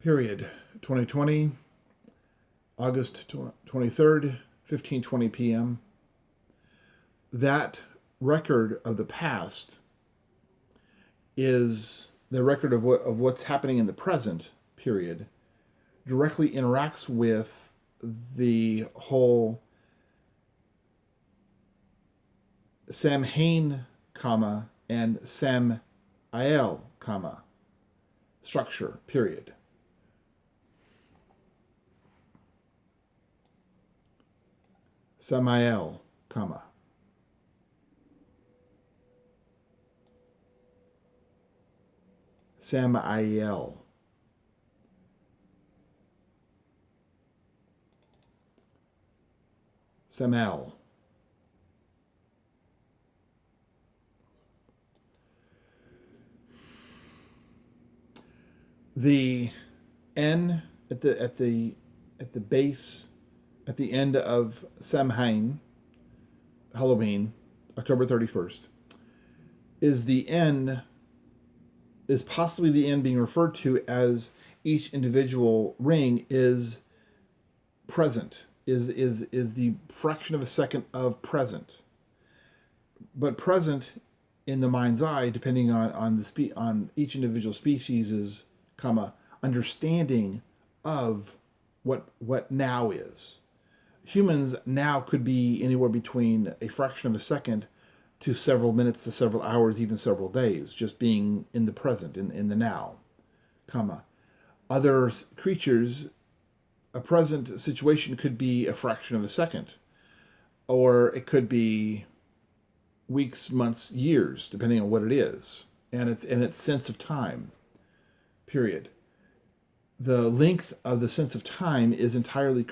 period. 2020, August 23rd, 15:20 p.m. That record of the past is the record of what's happening in the present period, directly interacts with the whole Samhain, comma, and Samael, comma, structure, period. Samael, comma. Samael. Samael. The N at the base, at the end of Samhain, Halloween, October 31st, is the N, is possibly the N being referred to as each individual ring is present, is the fraction of a second of present. But present in the mind's eye, depending on each individual species' comma, understanding of what now is. Humans now could be anywhere between a fraction of a second to several minutes to several hours, even several days, just being in the present, in the now, comma. Other creatures, a present situation could be a fraction of a second, or it could be weeks, months, years, depending on what it is, and its sense of time, period. The length of the sense of time is entirely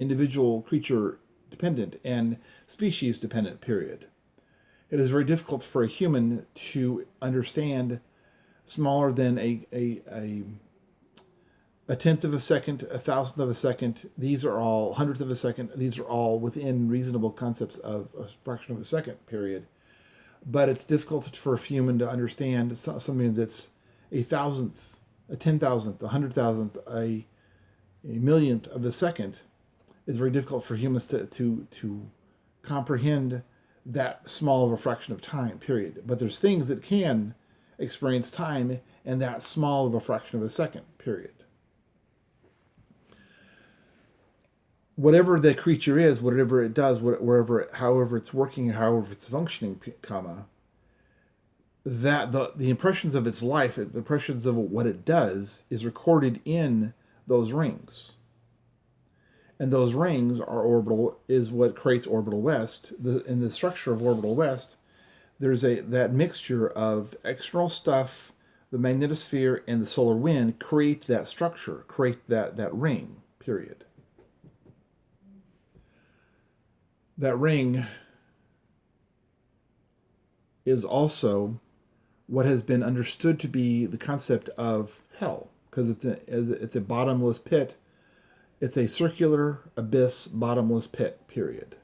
individual creature dependent and species dependent, period. It is very difficult for a human to understand smaller than a tenth of a second, a thousandth of a second. These are all hundredth of a second. These are all within reasonable concepts of a fraction of a second, period. But it's difficult for a human to understand something that's a thousandth, a 10,000th, a 100,000th, a millionth of a second. It's very difficult for humans to comprehend that small of a fraction of time, period. But there's things that can experience time in that small of a fraction of a second, period. Whatever the creature is, whatever it does, however it's working, however it's functioning, comma, that the impressions of its life, the impressions of what it does, is recorded in those rings. And those rings are orbital, is what creates orbital west. In the structure of orbital west, there's that mixture of external stuff, the magnetosphere and the solar wind create that structure, create that ring, period. That ring is also what has been understood to be the concept of hell, because it's a bottomless pit. It's a circular abyss, bottomless pit, period.